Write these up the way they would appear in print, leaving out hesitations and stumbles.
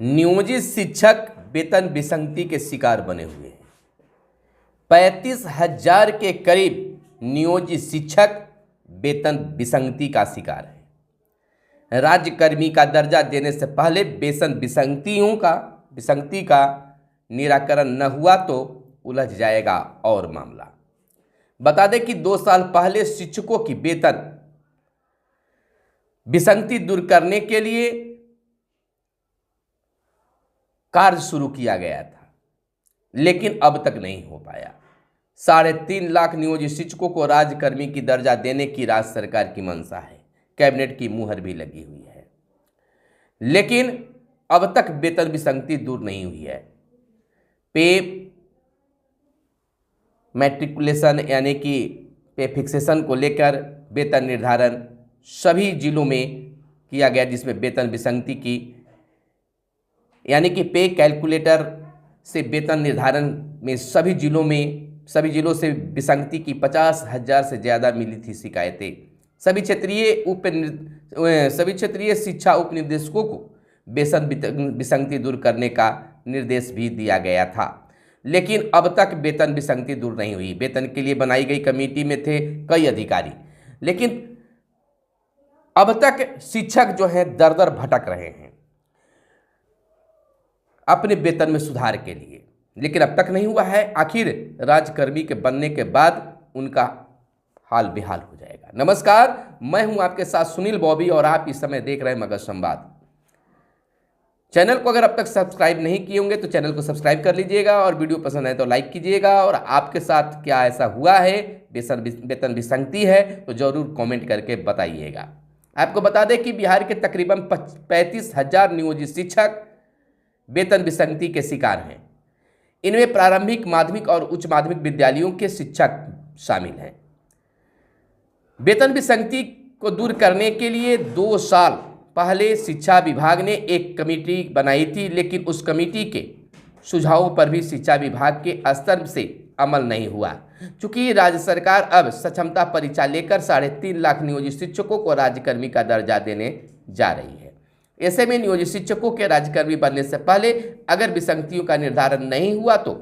नियोजित शिक्षक वेतन विसंगति के शिकार बने हुए हैं। 35,000 के करीब नियोजित शिक्षक वेतन विसंगति का शिकार है। राज्यकर्मी का दर्जा देने से पहले वेतन विसंगति का निराकरण न हुआ तो उलझ जाएगा और मामला। बता दें कि 2 साल पहले शिक्षकों की वेतन विसंगति दूर करने के लिए कार्य शुरू किया गया था, लेकिन अब तक नहीं हो पाया। 3.5 लाख नियोजित शिक्षकों को राज्यकर्मी की दर्जा देने की राज्य सरकार की मंशा है। कैबिनेट की मुहर भी लगी हुई है, लेकिन अब तक वेतन विसंगति दूर नहीं हुई है। पे मैट्रिकुलेशन यानी कि पे फिक्सेशन को लेकर वेतन निर्धारण सभी जिलों में किया गया, जिसमें वेतन विसंगति की यानी कि पे कैलकुलेटर से वेतन निर्धारण में सभी जिलों से विसंगति की 50,000 से ज़्यादा मिली थी शिकायतें। सभी क्षेत्रीय शिक्षा उपनिदेशकों को वेतन विसंगति दूर करने का निर्देश भी दिया गया था, लेकिन अब तक वेतन विसंगति दूर नहीं हुई। वेतन के लिए बनाई गई कमेटी में थे कई अधिकारी, लेकिन अब तक शिक्षक जो हैं दर दर भटक रहे हैं अपने वेतन में सुधार के लिए, लेकिन अब तक नहीं हुआ है। आखिर राज्यकर्मी के बनने के बाद उनका हाल बेहाल हो जाएगा। नमस्कार, मैं हूं आपके साथ सुनील बॉबी और आप इस समय देख रहे हैं मगध संवाद। चैनल को अगर अब तक सब्सक्राइब नहीं किए होंगे तो चैनल को सब्सक्राइब कर लीजिएगा और वीडियो पसंद आए तो लाइक कीजिएगा। और आपके साथ क्या ऐसा हुआ है, वेतन विसंगति है, तो जरूर कमेंट करके बताइएगा। आपको बता दें कि बिहार के तकरीबन 35,000 नियोजित शिक्षक वेतन विसंगति के शिकार हैं। इनमें प्रारंभिक, माध्यमिक और उच्च माध्यमिक विद्यालयों के शिक्षक शामिल हैं। वेतन विसंगति को दूर करने के लिए 2 साल पहले शिक्षा विभाग ने एक कमेटी बनाई थी, लेकिन उस कमेटी के सुझावों पर भी शिक्षा विभाग के स्तर से अमल नहीं हुआ। चूंकि राज्य सरकार अब सक्षमता परीक्षा लेकर 3.5 लाख नियोजित शिक्षकों को राज्यकर्मी का दर्जा देने जा रही है। ऐसे में नियोजित शिक्षकों के राज्यकर्मी बनने से पहले अगर विसंगतियों का निर्धारण नहीं हुआ तो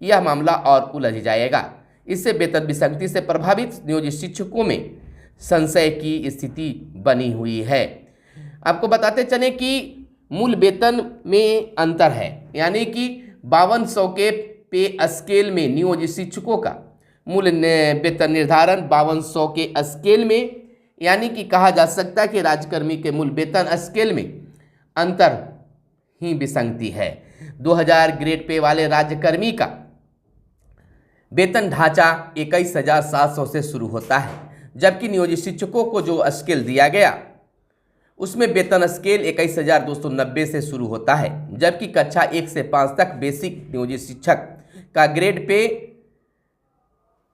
यह मामला और उलझ जाएगा। इससे वेतन विसंगति से प्रभावित नियोजित शिक्षकों में संशय की स्थिति बनी हुई है। आपको बताते चलें कि मूल वेतन में अंतर है, यानी कि 5200 के पे स्केल में नियोजित शिक्षकों का मूल वेतन निर्धारण 5200 के स्केल में, यानी कि कहा जा सकता है कि राज्यकर्मी के मूल वेतन स्केल में अंतर ही विसंगति है। 2000 ग्रेड पे वाले राज्यकर्मी का वेतन ढांचा 21,700 से शुरू होता है, जबकि नियोजित शिक्षकों को जो स्केल दिया गया उसमें वेतन स्केल 21,290 से शुरू होता है, जबकि कक्षा 1 से 5 तक बेसिक नियोजित शिक्षक का ग्रेड पे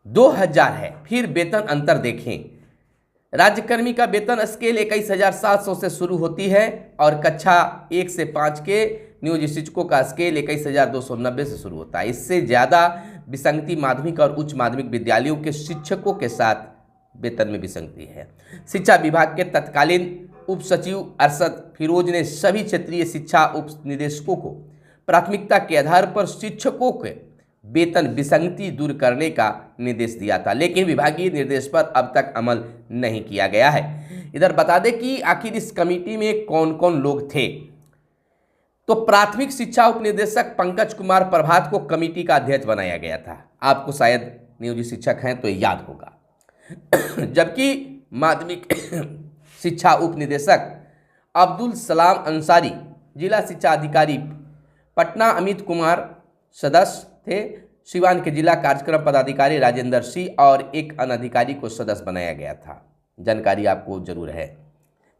2000 है। फिर वेतन अंतर देखें, राज्यकर्मी का वेतन स्केल 21,700 से शुरू होती है और कक्षा 1 से 5 के नियोजित शिक्षकों का स्केल 21,290 से शुरू होता है। इससे ज़्यादा विसंगति माध्यमिक और उच्च माध्यमिक विद्यालयों के शिक्षकों के साथ वेतन में विसंगति है। शिक्षा विभाग के तत्कालीन उप सचिव अरशद फिरोज ने सभी क्षेत्रीय शिक्षा उप निदेशकों को प्राथमिकता के आधार पर शिक्षकों के वेतन विसंगति दूर करने का निर्देश दिया था, लेकिन विभागीय निर्देश पर अब तक अमल नहीं किया गया है। इधर बता दें कि आखिर इस कमेटी में कौन कौन लोग थे। तो प्राथमिक शिक्षा उपनिदेशक पंकज कुमार प्रभात को कमेटी का अध्यक्ष बनाया गया था। आपको शायद नियोजित शिक्षक हैं तो याद होगा। जबकि माध्यमिक शिक्षा उपनिदेशक अब्दुल सलाम अंसारी, जिला शिक्षा अधिकारी पटना अमित कुमार सदस्य थे। सिवान के जिला कार्यक्रम पदाधिकारी राजेंद्र सिंह और एक अनधिकारी को सदस्य बनाया गया था। जानकारी आपको जरूर है।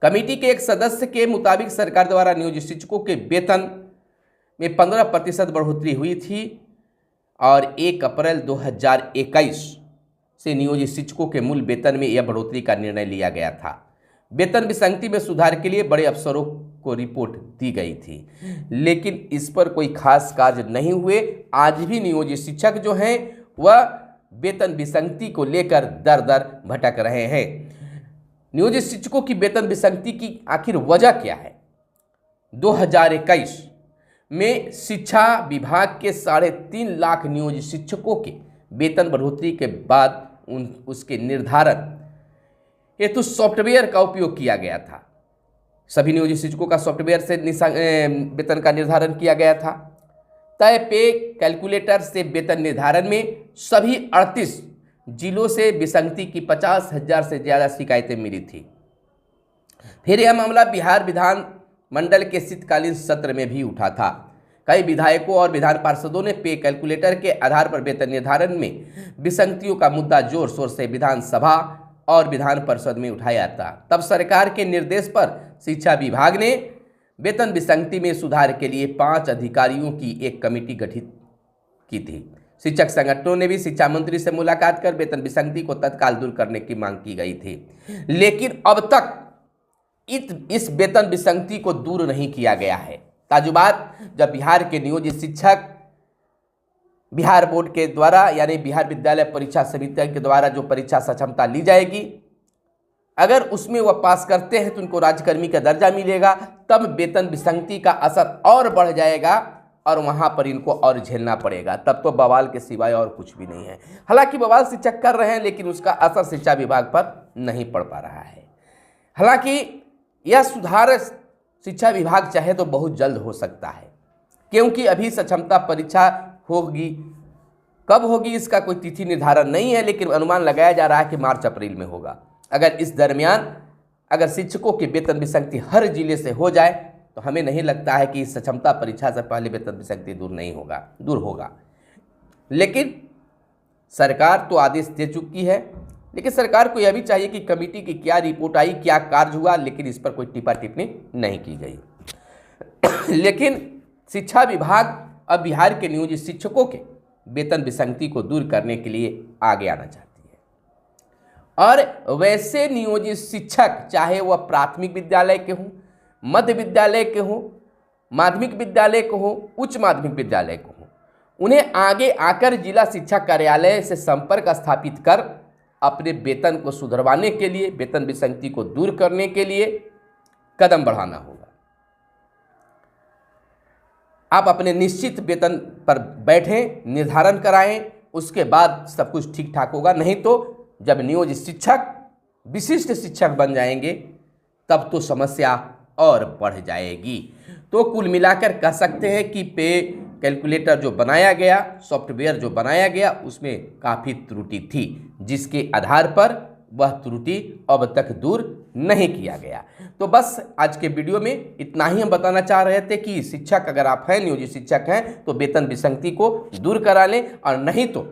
कमेटी के एक सदस्य के मुताबिक सरकार द्वारा नियोजित शिक्षकों के वेतन में 15% बढ़ोतरी हुई थी और 1 अप्रैल 2021 से नियोजित शिक्षकों के मूल वेतन में यह बढ़ोतरी का निर्णय लिया गया था। वेतन विसंगति में सुधार के लिए बड़े अफसरों को रिपोर्ट दी गई थी, लेकिन इस पर कोई खास कार्य नहीं हुए। आज भी नियोजित शिक्षक जो हैं वह वेतन विसंगति को लेकर दर दर भटक रहे हैं। नियोजित शिक्षकों की वेतन विसंगति की आखिर वजह क्या है? 2021 में शिक्षा विभाग के 3.5 लाख नियोजित शिक्षकों के वेतन बढ़ोतरी के बाद उसके निर्धारण हेतु सॉफ्टवेयर का उपयोग किया गया था। सभी नियोजित शिक्षकों का सॉफ्टवेयर से वेतन का निर्धारण किया गया था। तय पे कैलकुलेटर से वेतन निर्धारण में सभी 38 जिलों से विसंगति की 50,000 से ज़्यादा शिकायतें मिली थी। फिर यह मामला बिहार विधान मंडल के शीतकालीन सत्र में भी उठा था। कई विधायकों और विधान पार्षदों ने पे कैलकुलेटर के आधार पर वेतन निर्धारण में विसंगतियों का मुद्दा जोर शोर से विधानसभा और विधान परिषद में उठाया था। तब सरकार के निर्देश पर शिक्षा विभाग ने वेतन विसंगति में सुधार के लिए 5 अधिकारियों की एक कमेटी गठित की थी। शिक्षक संगठनों ने भी शिक्षा मंत्री से मुलाकात कर वेतन विसंगति को तत्काल दूर करने की मांग की गई थी, लेकिन अब तक इस वेतन विसंगति को दूर नहीं किया गया है। ताजुबात, जब बिहार के नियोजित शिक्षक बिहार बोर्ड के द्वारा यानी बिहार विद्यालय परीक्षा समिति के द्वारा जो परीक्षा सक्षमता ली जाएगी, अगर उसमें वह पास करते हैं तो उनको राज्यकर्मी का दर्जा मिलेगा, तब वेतन विसंगति का असर और बढ़ जाएगा और वहाँ पर इनको और झेलना पड़ेगा। तब तो बवाल के सिवाय और कुछ भी नहीं है। हालांकि बवाल शिक्षक कर रहे हैं, लेकिन उसका असर शिक्षा विभाग पर नहीं पड़ पा रहा है। हालांकि यह सुधार शिक्षा विभाग चाहे तो बहुत जल्द हो सकता है, क्योंकि अभी सक्षमता परीक्षा होगी। कब होगी इसका कोई तिथि निर्धारण नहीं है, लेकिन अनुमान लगाया जा रहा है कि मार्च अप्रैल में होगा। अगर इस दरमियान अगर शिक्षकों की वेतन विसंगति हर जिले से हो जाए तो हमें नहीं लगता है कि इस सक्षमता परीक्षा से पहले वेतन विसंगति दूर होगा। लेकिन सरकार तो आदेश दे चुकी है, लेकिन सरकार को यह भी चाहिए कि कमेटी की क्या रिपोर्ट आई, क्या कार्य हुआ, लेकिन इस पर कोई टिप्पा टिप्पणी नहीं की गई। लेकिन शिक्षा विभाग अब बिहार के नियोजित शिक्षकों के वेतन विसंगति को दूर करने के लिए आगे आना चाहती है। और वैसे नियोजित शिक्षक, चाहे वह प्राथमिक विद्यालय के हों, मध्य विद्यालय के हों, माध्यमिक विद्यालय के हों, उच्च माध्यमिक विद्यालय के हों, उन्हें आगे आकर जिला शिक्षा कार्यालय से संपर्क स्थापित कर अपने वेतन को सुधरवाने के लिए, वेतन विसंगति को दूर करने के लिए कदम बढ़ाना होगा। आप अपने निश्चित वेतन पर बैठें, निर्धारण कराएं, उसके बाद सब कुछ ठीक ठाक होगा। नहीं तो जब नियोजित शिक्षक विशिष्ट शिक्षक बन जाएंगे तब तो समस्या और बढ़ जाएगी। तो कुल मिलाकर कह सकते हैं कि पे कैलकुलेटर जो बनाया गया, सॉफ्टवेयर जो बनाया गया, उसमें काफ़ी त्रुटि थी, जिसके आधार पर वह त्रुटि अब तक दूर नहीं किया गया। तो बस आज के वीडियो में इतना ही हम बताना चाह रहे थे कि शिक्षक, अगर आप हैं, नियोजित शिक्षक हैं, तो वेतन विसंगति को दूर करा लें, और नहीं तो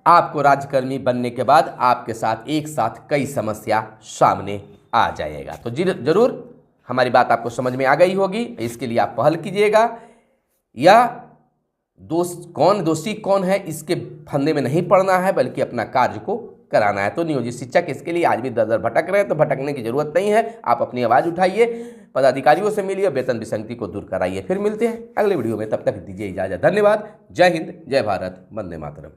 आपको राज्यकर्मी बनने के बाद आपके साथ एक साथ कई समस्या सामने आ जाएगा। तो जरूर हमारी बात आपको समझ में आ गई होगी। इसके लिए आप पहल कीजिएगा, या दोषी कौन है इसके फंदे में नहीं पड़ना है, बल्कि अपना कार्य को कराना है। तो नियोजित शिक्षक इसके लिए आज भी दर भटक रहे हैं, तो भटकने की जरूरत नहीं है। आप अपनी आवाज़ उठाइए, पदाधिकारियों से मिलिए, वेतन विसंगति को दूर कराइए। फिर मिलते हैं अगले वीडियो में, तब तक दीजिए इजाज़त। धन्यवाद। जय हिंद, जय भारत, वंदे मातरम।